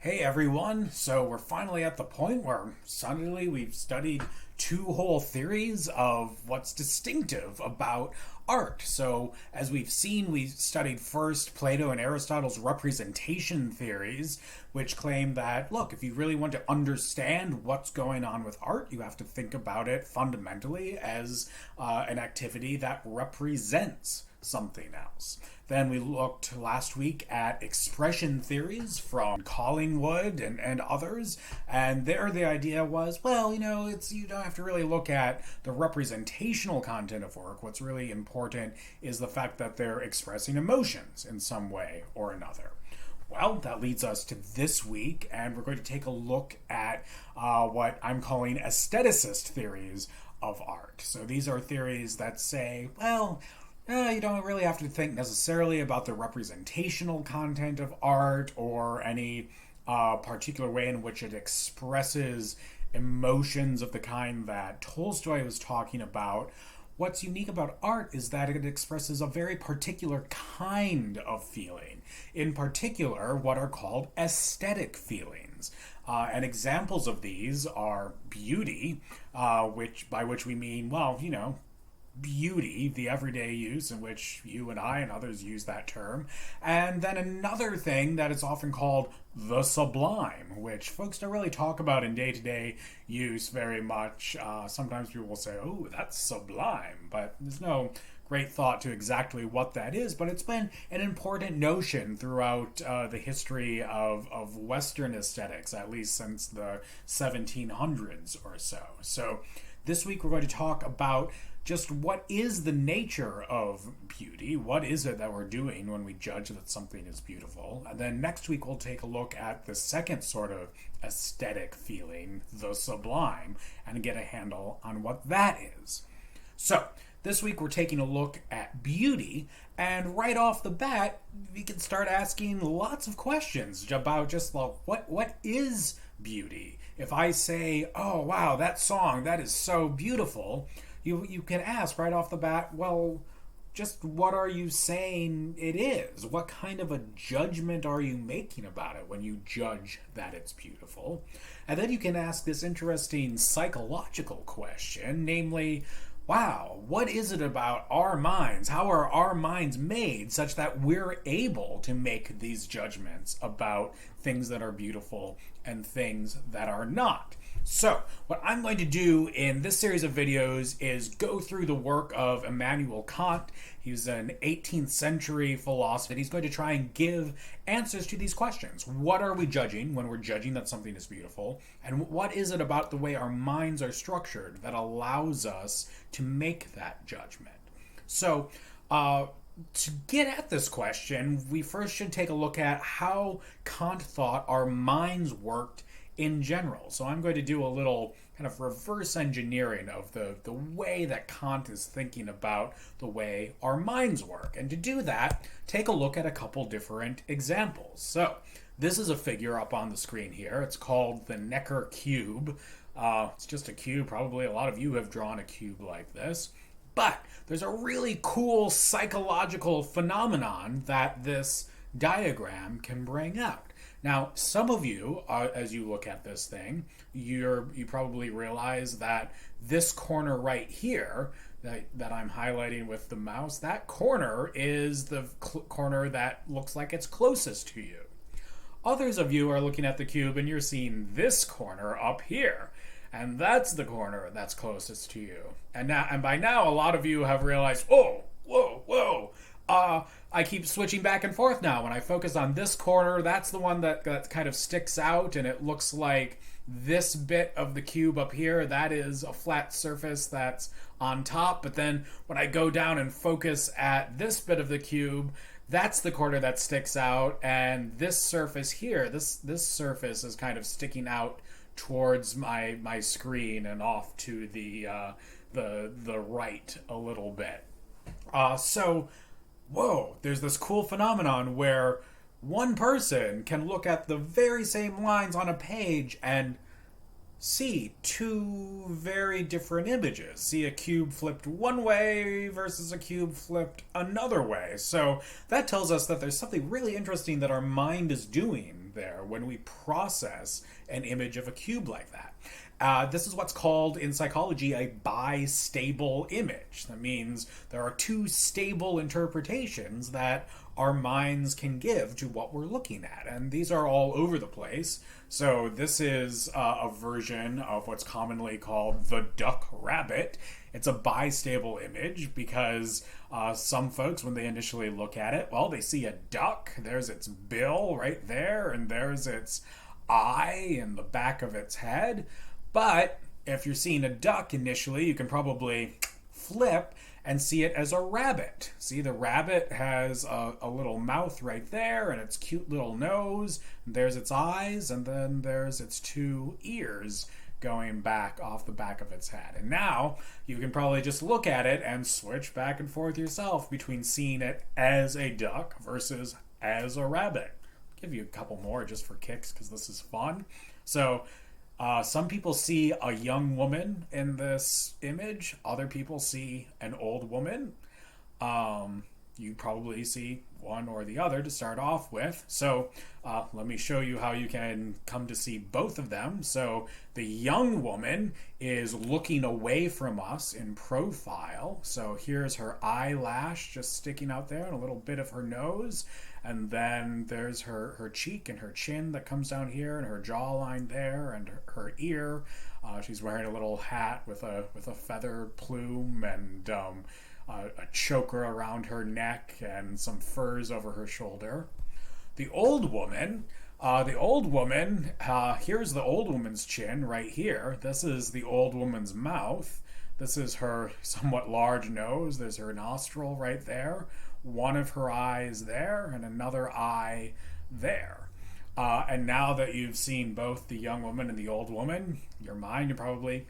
Hey everyone, so we're finally at the point where suddenly we've studied two whole theories of what's distinctive about art. So, as we've seen, we studied first Plato and Aristotle's representation theories, which claim that, look, if you really want to understand what's going on with art, you have to think about it fundamentally as an activity that represents something else. Then we looked last week at expression theories from Collingwood and others, and there the idea was, well, it's you don't have to really look at the representational content of work. What's really important is the fact that they're expressing emotions in some way or another. Well, that leads us to this week, and we're going to take a look at what I'm calling aestheticist theories of art. So these are theories that say, well, you don't really have to think necessarily about the representational content of art or any particular way in which it expresses emotions of the kind that Tolstoy was talking about. What's unique about art is that it expresses a very particular kind of feeling. In particular, what are called aesthetic feelings. And examples of these are beauty, by which we mean, well, beauty, the everyday use in which you and I and others use that term. And then another thing that is often called the sublime, which folks don't really talk about in day-to-day use very much. Sometimes people will say, oh, that's sublime, but there's no great thought to exactly what that is, but it's been an important notion throughout the history of Western aesthetics, at least since the 1700s or so. So this week we're going to talk about just what is the nature of beauty? What is it that we're doing when we judge that something is beautiful? And then next week we'll take a look at the second sort of aesthetic feeling, the sublime, and get a handle on what that is. So this week we're taking a look at beauty, and right off the bat we can start asking lots of questions about just like what is beauty? If I say, oh wow, that song, that is so beautiful, you can ask right off the bat, well, just what are you saying it is? What kind of a judgment are you making about it when you judge that it's beautiful? And then you can ask this interesting psychological question, namely, wow, what is it about our minds? How are our minds made such that we're able to make these judgments about things that are beautiful and things that are not? So, what I'm going to do in this series of videos is go through the work of Immanuel Kant. He's an 18th century philosopher, and he's going to try and give answers to these questions. What are we judging when we're judging that something is beautiful? And what is it about the way our minds are structured that allows us to make that judgment? So, to get at this question, we first should take a look at how Kant thought our minds worked in general. So I'm going to do a little kind of reverse engineering of the way that Kant is thinking about the way our minds work. And to do that, take a look at a couple different examples. So this is a figure up on the screen here. It's called the Necker cube. It's just a cube. Probably a lot of you have drawn a cube like this. But there's a really cool psychological phenomenon that this diagram can bring out. Now, some of you, as you look at this thing, you probably realize that this corner right here that I'm highlighting with the mouse, that corner is the corner that looks like it's closest to you. Others of you are looking at the cube and you're seeing this corner up here, and that's the corner that's closest to you. And by now, a lot of you have realized, oh, whoa. I keep switching back and forth now. When I focus on this corner, that's the one that kind of sticks out, and it looks like this bit of the cube up here, that is a flat surface that's on top. But then when I go down and focus at this bit of the cube, that's the corner that sticks out, and this surface here, this surface is kind of sticking out towards my screen and off to the right a little bit. So whoa, there's this cool phenomenon where one person can look at the very same lines on a page and see two very different images. See a cube flipped one way versus a cube flipped another way. So that tells us that there's something really interesting that our mind is doing there when we process an image of a cube like that. This is what's called in psychology a bistable image. That means there are two stable interpretations that our minds can give to what we're looking at. And these are all over the place. So this is a version of what's commonly called the duck rabbit. It's a bistable image because some folks, when they initially look at it, well, they see a duck. There's its bill right there, and there's its eye in the back of its head. But if you're seeing a duck initially, you can probably flip and see it as a rabbit. See, the rabbit has a little mouth right there and its cute little nose. There's its eyes, and then there's its two ears going back off the back of its head. And now you can probably just look at it and switch back and forth yourself between seeing it as a duck versus as a rabbit. I'll give you a couple more just for kicks because this is fun. So some people see a young woman in this image. Other people see an old woman. You probably see one or the other to start off with. So let me show you how you can come to see both of them. So the young woman is looking away from us in profile. So here's her eyelash just sticking out there and a little bit of her nose. And then there's her cheek and her chin that comes down here and her jawline there and her ear. She's wearing a little hat with a feather plume and a choker around her neck and some furs over her shoulder. The old woman, here's the old woman's chin right here. This is the old woman's mouth. This is her somewhat large nose. There's her nostril right there. One of her eyes there and another eye there. And now that you've seen both the young woman and the old woman, your mind can probably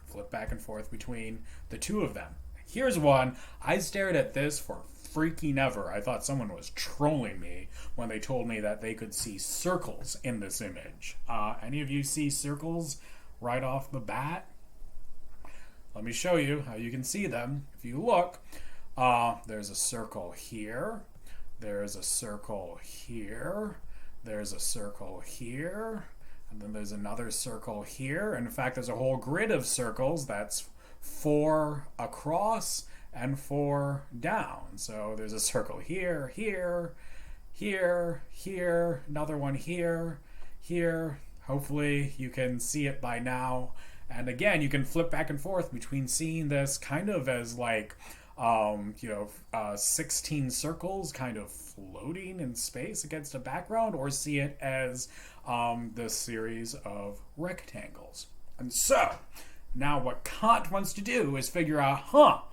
flip back and forth between the two of them. Here's one. I stared at this for freaking ever. I thought someone was trolling me when they told me that they could see circles in this image. Any of you see circles right off the bat? Let me show you how you can see them. If you look, there's a circle here. There's a circle here. There's a circle here. And then there's another circle here. And in fact, there's a whole grid of circles that's 4 across and 4 down. So there's a circle here, here, here, here, another one here, here. Hopefully you can see it by now. And again, you can flip back and forth between seeing this kind of as like 16 circles kind of floating in space against a background, or see it as this series of rectangles. And so now what Kant wants to do is figure out,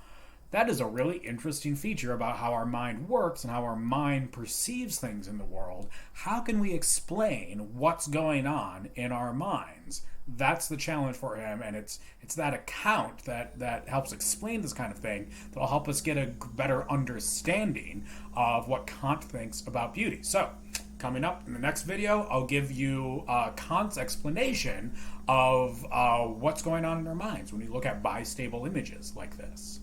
that is a really interesting feature about how our mind works and how our mind perceives things in the world. How can we explain what's going on in our minds? That's the challenge for him, and it's that account that helps explain this kind of thing that will help us get a better understanding of what Kant thinks about beauty. So, coming up in the next video, I'll give you Kant's explanation of what's going on in our minds when we look at bistable images like this.